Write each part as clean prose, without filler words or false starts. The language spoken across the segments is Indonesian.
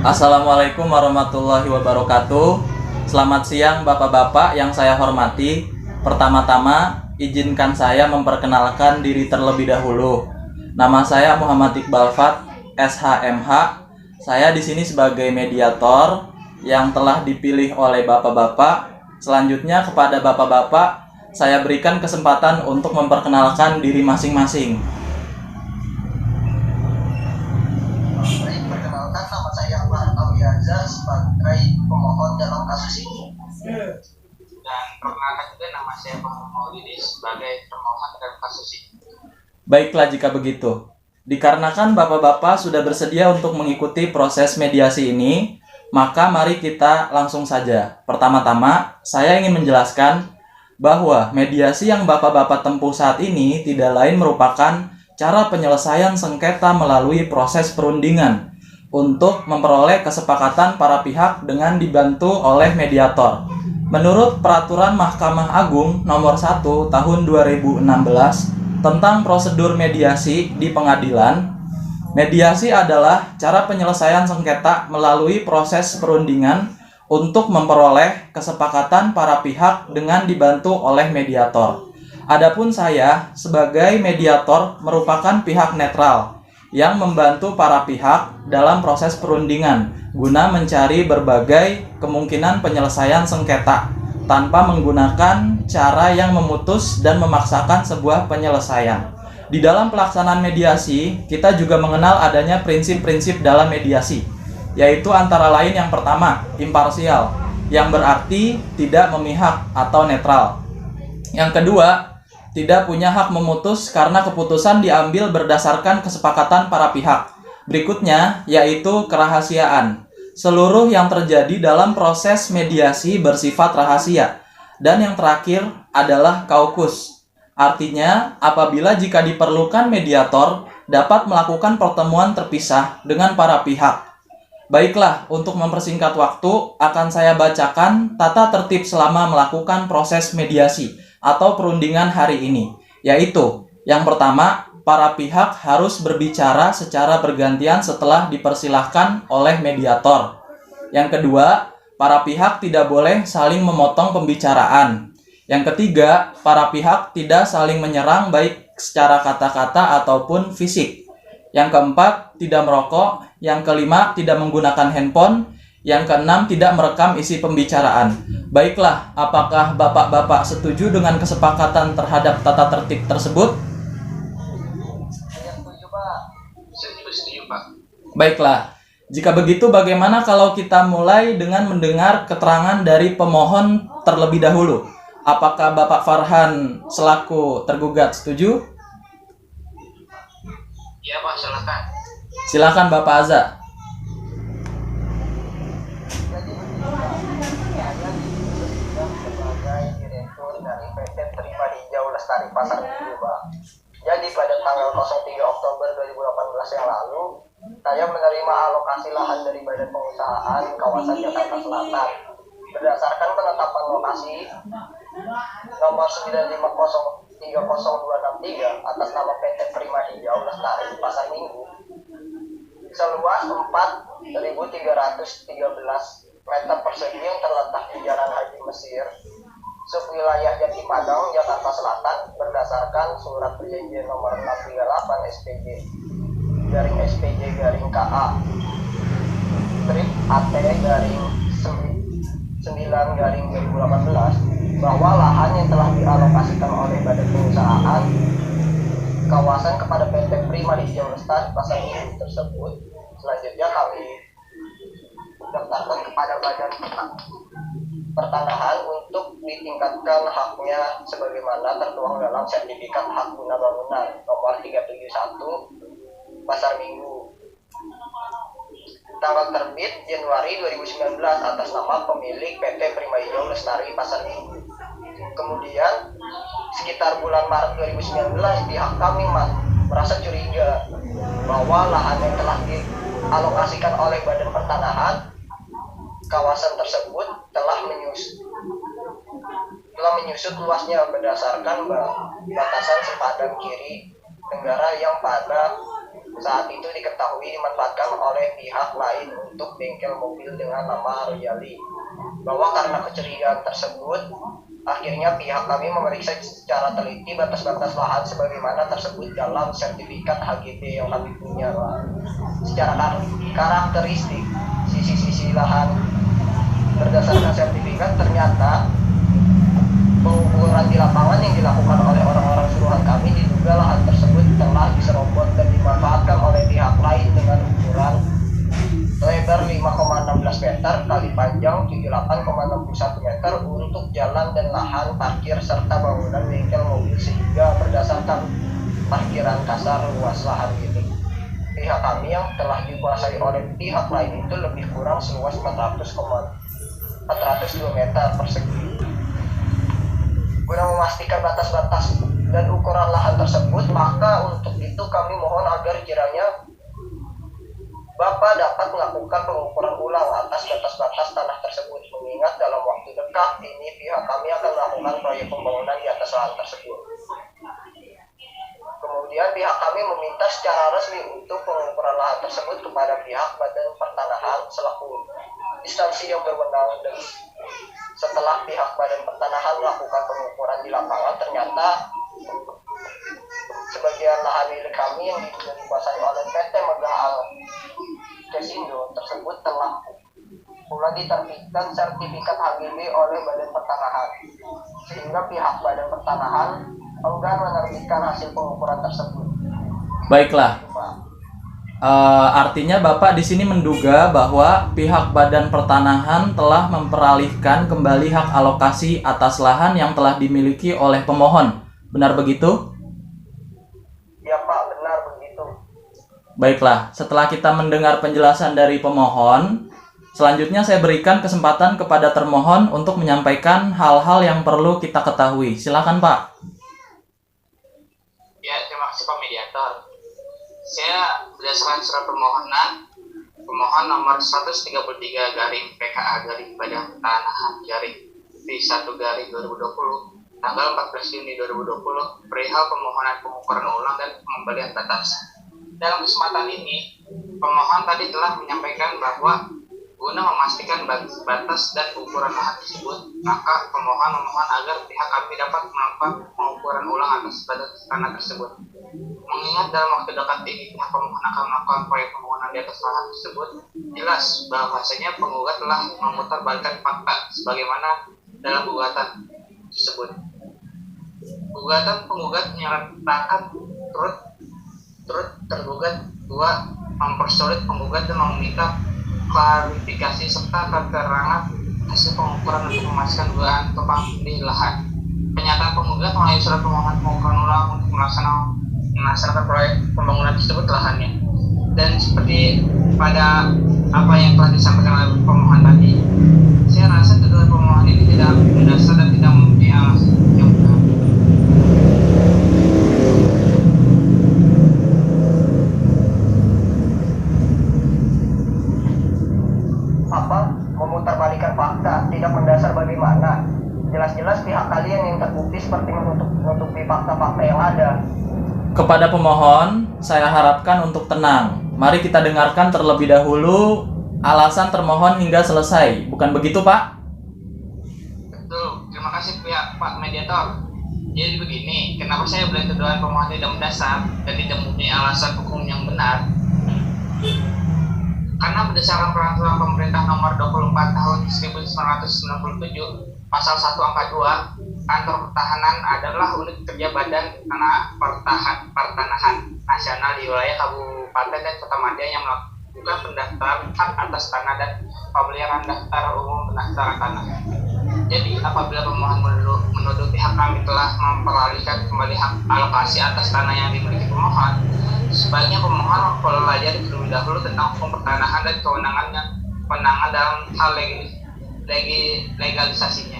Assalamualaikum warahmatullahi wabarakatuh. Selamat siang Bapak-Bapak yang saya hormati. Pertama-tama, izinkan saya memperkenalkan diri terlebih dahulu. Nama saya Muhammad Iqbal Fat, SHMH. Saya di sini sebagai mediator yang telah dipilih oleh Bapak-Bapak. Selanjutnya kepada Bapak-Bapak, saya berikan kesempatan untuk memperkenalkan diri masing-masing. Nama saya sebagai pemohon dalam kasus ini. Dan perkenalkan juga nama saya Muhammad Maulidi sebagai termohon dalam kasus ini. Baiklah jika begitu. Dikarenakan Bapak-Bapak sudah bersedia untuk mengikuti proses mediasi ini, maka mari kita langsung saja. Pertama-tama, saya ingin menjelaskan bahwa mediasi yang Bapak-Bapak tempuh saat ini tidak lain merupakan cara penyelesaian sengketa melalui proses perundingan untuk memperoleh kesepakatan para pihak dengan dibantu oleh mediator. Menurut Peraturan Mahkamah Agung Nomor 1 Tahun 2016 tentang prosedur mediasi di pengadilan, mediasi adalah cara penyelesaian sengketa melalui proses perundingan untuk memperoleh kesepakatan para pihak dengan dibantu oleh mediator. Adapun saya sebagai mediator merupakan pihak netral yang membantu para pihak dalam proses perundingan guna mencari berbagai kemungkinan penyelesaian sengketa tanpa menggunakan cara yang memutus dan memaksakan sebuah penyelesaian. Di dalam pelaksanaan mediasi, kita juga mengenal adanya prinsip-prinsip dalam mediasi, yaitu antara lain yang pertama, imparsial, yang berarti tidak memihak atau netral. Yang kedua, tidak punya hak memutus karena keputusan diambil berdasarkan kesepakatan para pihak. Berikutnya, yaitu kerahasiaan. Seluruh yang terjadi dalam proses mediasi bersifat rahasia. Dan yang terakhir adalah kaukus. Artinya, apabila jika diperlukan mediator dapat melakukan pertemuan terpisah dengan para pihak. Baiklah, untuk mempersingkat waktu, akan saya bacakan tata tertib selama melakukan proses mediasi atau perundingan hari ini, yaitu yang pertama, para pihak harus berbicara secara bergantian setelah dipersilahkan oleh mediator. Yang kedua, para pihak tidak boleh saling memotong pembicaraan. Yang ketiga, para pihak tidak saling menyerang baik secara kata-kata ataupun fisik. Yang keempat, tidak merokok. Yang kelima, tidak menggunakan handphone. Yang keenam, tidak merekam isi pembicaraan. Baiklah, apakah Bapak-Bapak setuju dengan kesepakatan terhadap tata tertib tersebut? Saya setuju, Pak. Setuju, Pak. Baiklah, jika begitu bagaimana kalau kita mulai dengan mendengar keterangan dari pemohon terlebih dahulu? Apakah Bapak Farhan selaku tergugat setuju? Iya, Pak, silakan. Silakan Bapak Azza. Jadi begini, Pak. Saya dipersilakan sebagai direktur dari PT Prima Hijau Lestari Pasar Minggu, Pak. Jadi pada tanggal 03 Oktober 2018 yang lalu, saya menerima alokasi lahan dari Badan Pengusahaan Kawasan Jakarta Selatan berdasarkan penetapan lokasi nomor 9503063 atas nama PT Prima Hijau Lestari Pasar Minggu seluas 4.313 meter persegi yang terletak di Jalan Haji Mesir, subwilayah Jatipadang, Jakarta Selatan berdasarkan surat perjanjian nomor 638 SPJ garing SPJ garing KA strip AT garing 9 garing 2018 bahwa lahan yang telah dialokasikan oleh Badan Pengusahaan Kawasan kepada PT Prima Hijau Lestari Pasar Minggu tersebut selanjutnya kami daftarkan kepada Badan Pertanahan untuk ditingkatkan haknya sebagaimana tertuang dalam Sertifikat Hak Guna Bangunan nomor 371 Pasar Minggu tanggal terbit Januari 2019 atas nama pemilik PT Prima Hijau Lestari Pasar Minggu. Kemudian sekitar bulan Maret 2019 pihak kami merasa curiga bahwa lahan yang telah dialokasikan oleh Badan Pertanahan kawasan tersebut telah menyusut luasnya berdasarkan batasan sepadan kiri tenggara yang pada saat itu diketahui dimanfaatkan oleh pihak lain untuk bengkel mobil dengan nama Royali. Bahwa karena kecurigaan tersebut, akhirnya pihak kami memeriksa secara teliti batas-batas lahan sebagaimana tersebut dalam sertifikat HGB yang kami punya. Secara karakteristik sisi-sisi lahan berdasarkan sertifikat, ternyata pengukuran di lapangan yang dilakukan oleh orang-orang suruhan kami diduga lahan tersebut telah diserobot dan dimanfaatkan oleh pihak lain dengan ukuran lebar 5,16 meter kali panjang 78,61 meter untuk jalan dan lahan parkir serta bangunan bengkel mobil, sehingga berdasarkan parkiran kasar luas lahan ini pihak kami yang telah dikuasai oleh pihak lain itu lebih kurang seluas 402 meter persegi. Guna memastikan batas-batas dan ukuran lahan tersebut, maka untuk itu kami mohon agar kiranya Bapak dapat melakukan pengukuran ulang atas batas-batas tanah tersebut, mengingat dalam waktu dekat ini pihak kami akan melakukan proyek pembangunan di atas lahan tersebut. Kemudian pihak kami meminta secara resmi untuk pengukuran lahan tersebut kepada pihak Badan Pertanahan selaku instansi yang berwenang, dan setelah pihak Badan Pertanahan melakukan pengukuran di lapangan, ternyata sebagian lahan milik kami yang dikuasai oleh PT Megah Kesindo tersebut telah pula diterbitkan sertifikat HGB oleh Badan Pertanahan, sehingga pihak Badan Pertanahan enggan menerbitkan hasil pengukuran tersebut. Baiklah. Artinya Bapak di sini menduga bahwa pihak Badan Pertanahan telah memperalihkan kembali hak alokasi atas lahan yang telah dimiliki oleh pemohon. Benar begitu? Ya Pak, benar begitu. Baiklah, setelah kita mendengar penjelasan dari pemohon, selanjutnya saya berikan kesempatan kepada termohon untuk menyampaikan hal-hal yang perlu kita ketahui. Silakan Pak. Ya, terima kasih Pak Mediator. Saya berdasarkan surat permohonan pemohon nomor 133 garing PKA garing Badan Pertanahan garing P1 garing 2020 tanggal 14 Juni 2020 perihal permohonan pengukuran ulang dan pengembalian batas. Dalam kesempatan ini, pemohon tadi telah menyampaikan bahwa guna memastikan batas dan ukuran lahan tersebut, maka pemohon memohon agar pihak kami dapat melakukan pengukuran ulang atas batas tanah tersebut. Mengingat dalam waktu dekat ini pihak pemohon akan melakukan proyek pembangunan di atas lahan tersebut, jelas bahwasanya penggugat telah memutarbalikkan fakta sebagaimana dalam gugatan tersebut. Penggugat menyatakan turut tergugat dua mempersulit penggugat dan meminta klarifikasi serta keterangan hasil pengukuran untuk memastikan dugaan tumpang di lahan. Pernyataan penggugat melalui surat permohonan pengukuran ulang untuk melaksanakan proyek pembangunan tersebut lahannya. Dan seperti pada apa yang telah disampaikan oleh pemohon tadi, saya rasa tuduhan pemohon ini tidak berdasar dan tidak mempunyai alasan yang benar. Memutarbalikan fakta tidak mendasar bagaimana? Jelas-jelas pihak kalian yang terbukti seperti menutupi fakta-fakta yang ada. Kepada pemohon, saya harapkan untuk tenang. Mari kita dengarkan terlebih dahulu alasan termohon hingga selesai. Bukan begitu, Pak? Betul. Terima kasih pihak Pak Mediator. Jadi begini, kenapa saya bilang tuduhan pemohon tidak mendasar dan tidak mempunyai alasan hukum yang benar? Karena berdasarkan peraturan pemerintah nomor 24 tahun 1997 pasal 1 angka 2, kantor pertahanan adalah unit kerja Badan Pertanahan Nasional di wilayah Kabupaten dan Kota Madya yang melakukan pendaftaran hak atas tanah dan pemeliharaan daftar umum pendaftaran tanah. Jadi apabila pemohon menuduh pihak kami telah memperalihkan kembali hak alokasi atas tanah yang dimiliki pemohon, sebaiknya pemohon mempelajari terlebih dahulu tentang hukum pertanahan dan kewenangannya dalam hal legalisasinya.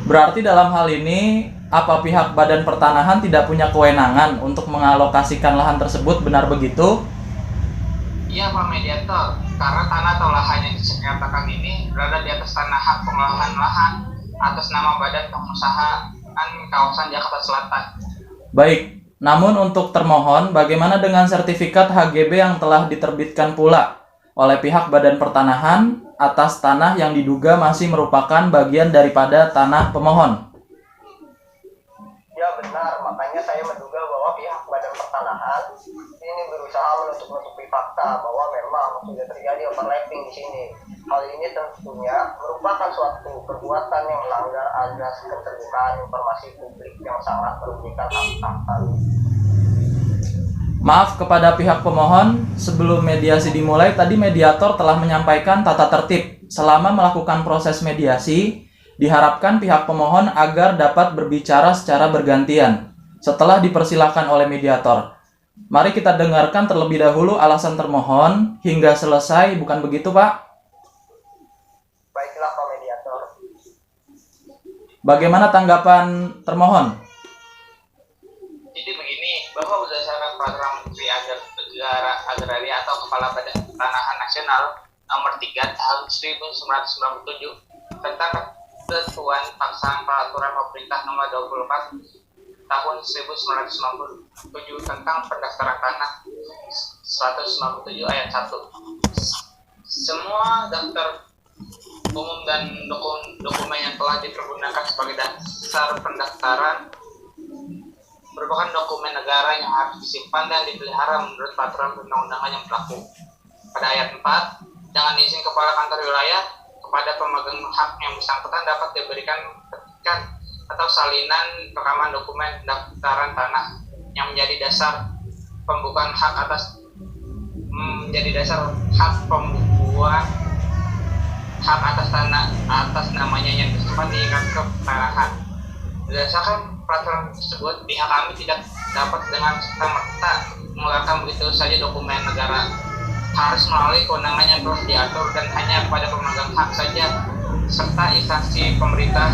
Berarti dalam hal ini, apa pihak Badan Pertanahan tidak punya kewenangan untuk mengalokasikan lahan tersebut, benar begitu? Iya Pak Mediator, karena tanah atau lahan yang dinyatakan ini berada di atas tanah hak pengolahan lahan atas nama Badan Pengusahaan Kawasan Jakarta Selatan. Baik, Namun untuk termohon, bagaimana dengan sertifikat HGB yang telah diterbitkan pula oleh pihak Badan Pertanahan atas tanah yang diduga masih merupakan bagian daripada tanah pemohon? Ya benar, makanya saya menduga bahwa pihak Badan Pertanahan ini berusaha menutup-nutupi fakta bahwa memang sudah terjadi overlapping di sini. Hal ini tentunya merupakan suatu perbuatan yang melanggar azas keterbukaan informasi publik yang sangat merugikan hak kami. Maaf kepada pihak pemohon, sebelum mediasi dimulai tadi mediator telah menyampaikan tata tertib selama melakukan proses mediasi. Diharapkan pihak pemohon agar dapat berbicara secara bergantian setelah dipersilakan oleh mediator. Mari kita dengarkan terlebih dahulu alasan termohon hingga selesai, bukan begitu Pak? Baiklah Pak Mediator. Bagaimana tanggapan termohon? Jadi begini, bahwa berdasarkan peraturan Menteri Agraria atau Kepala Badan Pertanahan Nasional nomor 3 tahun 1997 tentang ketentuan pelaksanaan peraturan pemerintah nomor 24 tahun 1997 tentang pendaftaran tanah 197 ayat 1. Semua daftar umum dan dokumen yang telah dipergunakan sebagai dasar pendaftaran merupakan dokumen negara yang harus disimpan dan dipelihara menurut peraturan perundang-undangan yang berlaku. Pada ayat 4, dengan izin kepala kantor wilayah kepada pemegang hak yang bersangkutan dapat diberikan petikan atau salinan rekaman dokumen pendaftaran tanah yang menjadi dasar pembukaan hak atas tanah atas namanya yang tersimpan di kartu ketanahan. Berdasarkan peraturan tersebut, pihak kami tidak dapat dengan serta-merta mengeluarkan begitu saja dokumen negara. Harus melalui kewenangan yang telah diatur dan hanya kepada pemegang hak saja serta instansi pemerintah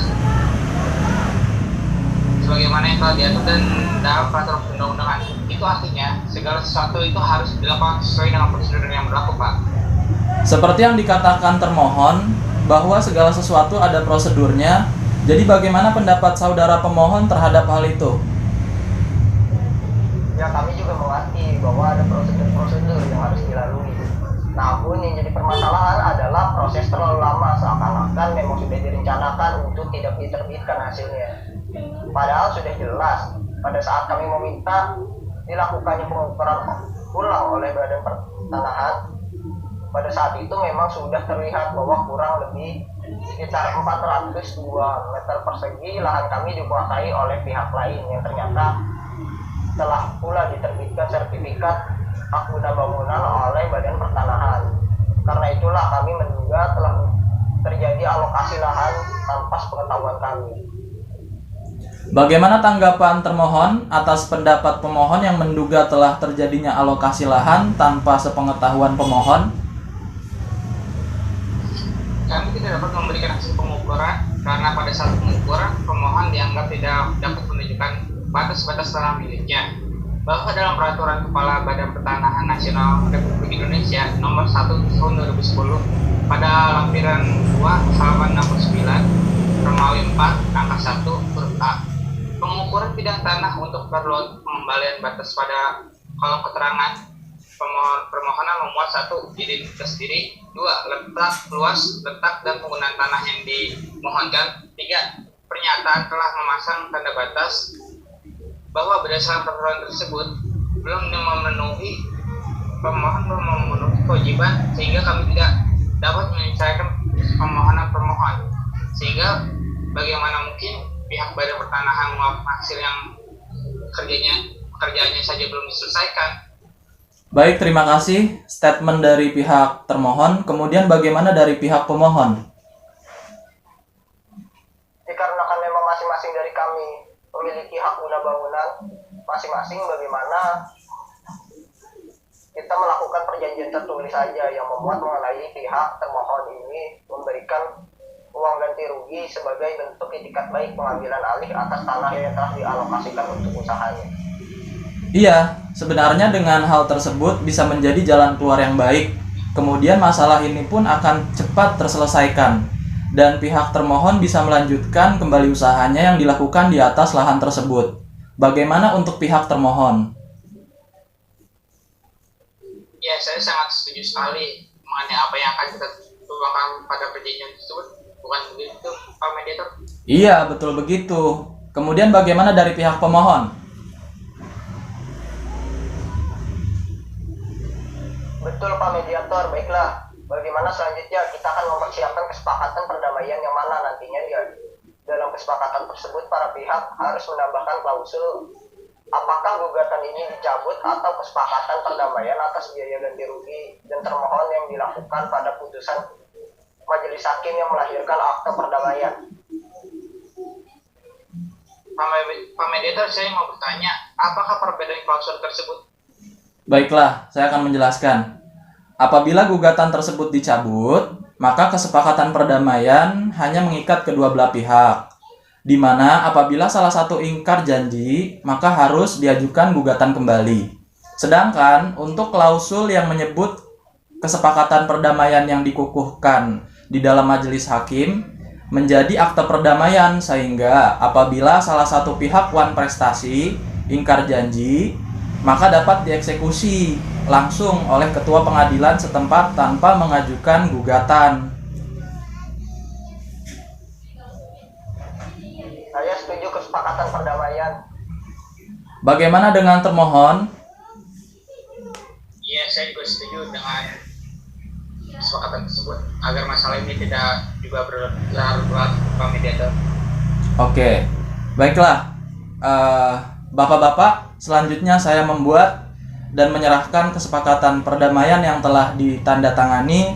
sebagaimana yang telah diatur dan dalam peraturan perundang-undangan. Itu artinya segala sesuatu itu harus dilakukan sesuai dengan prosedur yang berlaku, Pak. Seperti yang dikatakan termohon bahwa segala sesuatu ada prosedurnya. Jadi bagaimana pendapat saudara pemohon terhadap hal itu? Ya kami juga mengerti bahwa ada prosedur-prosedur yang harus dilalui. Namun yang jadi permasalahan adalah proses terlalu lama, seakan-akan memang sudah direncanakan untuk tidak diterbitkan hasilnya. Padahal sudah jelas pada saat kami meminta dilakukannya pengukuran ulang oleh Badan Pertanahan, pada saat itu memang sudah terlihat bahwa kurang lebih sekitar 402 meter persegi lahan kami dikuasai oleh pihak lain yang ternyata telah pula diterbitkan sertifikat hak guna bangunan oleh Badan Pertanahan. Karena itulah kami menduga telah terjadi alokasi lahan tanpa sepengetahuan kami. Bagaimana tanggapan termohon atas pendapat pemohon yang menduga telah terjadinya alokasi lahan tanpa sepengetahuan pemohon? Kami tidak dapat memberikan hasil pengukuran karena pada saat pengukuran pemohon dianggap tidak dapat menunjukkan batas-batas tanah miliknya. Bahwa dalam peraturan Kepala Badan Pertanahan Nasional Republik Indonesia nomor 1 tahun 2010 pada lampiran 2 halaman 69 Romawi 4 angka 1 huruf A, pengukuran bidang tanah untuk keperluan pengembalian batas pada kolom keterangan permohonan memuat 1. Identitas diri, 2. Letak, luas, letak, dan penggunaan tanah yang dimohonkan, 3. Pernyataan telah memasang tanda batas bahwa berdasarkan peraturan tersebut belum memenuhi pemohon kewajiban sehingga kami tidak dapat menyelesaikan permohonan pemohon, sehingga bagaimana mungkin pihak Badan Pertanahan menguap hasil yang pekerjaannya saja belum diselesaikan. Baik, terima kasih statement dari pihak termohon. Kemudian bagaimana dari pihak pemohon? Dikarenakan memang masing-masing dari kami memiliki hak guna bangunan masing-masing, bagaimana kita melakukan perjanjian tertulis saja yang memuat mengenai pihak termohon ini memberikan uang ganti rugi sebagai bentuk itikat baik pengambilan alih atas tanah yang telah dialokasikan untuk usahanya. Iya, sebenarnya dengan hal tersebut bisa menjadi jalan keluar yang baik. Kemudian masalah ini pun akan cepat terselesaikan dan pihak termohon bisa melanjutkan kembali usahanya yang dilakukan di atas lahan tersebut. Bagaimana untuk pihak termohon? Ya, saya sangat setuju sekali mengenai apa yang akan kita tuangkan pada perjanjian tersebut. Bukan begitu, Pak Mediator? Iya, betul begitu. Kemudian bagaimana dari pihak pemohon? Betul Pak Mediator, baiklah. Bagaimana selanjutnya kita akan mempersiapkan kesepakatan perdamaian yang mana nantinya dia dalam kesepakatan tersebut para pihak harus menambahkan klausul apakah gugatan ini dicabut atau kesepakatan perdamaian atas biaya ganti rugi dan termohon yang dilakukan pada putusan majelis hakim yang melahirkan akte perdamaian. Pak Mediator, saya mau bertanya, apakah perbedaan klausul tersebut? Baiklah, saya akan menjelaskan. Apabila gugatan tersebut dicabut, maka kesepakatan perdamaian hanya mengikat kedua belah pihak, di mana apabila salah satu ingkar janji, maka harus diajukan gugatan kembali. Sedangkan untuk klausul yang menyebut kesepakatan perdamaian yang dikukuhkan di dalam majelis hakim menjadi akte perdamaian, sehingga apabila salah satu pihak wan prestasi, ingkar janji, maka dapat dieksekusi langsung oleh ketua pengadilan setempat tanpa mengajukan gugatan. Saya setuju kesepakatan perdamaian. Bagaimana dengan termohon? Iya, saya juga setuju dengan kesepakatan tersebut agar masalah ini tidak juga berlarut-larut, Pak Mediator. Oke, baiklah. Bapak-bapak, selanjutnya saya membuat dan menyerahkan kesepakatan perdamaian yang telah ditandatangani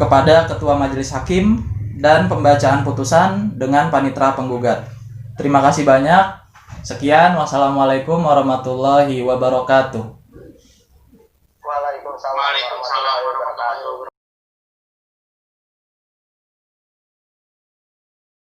kepada Ketua Majelis Hakim dan pembacaan putusan dengan panitera penggugat. Terima kasih banyak. Sekian, wassalamualaikum warahmatullahi wabarakatuh. Waalaikumsalam Waalaikumsalam warahmatullahi wabarakatuh.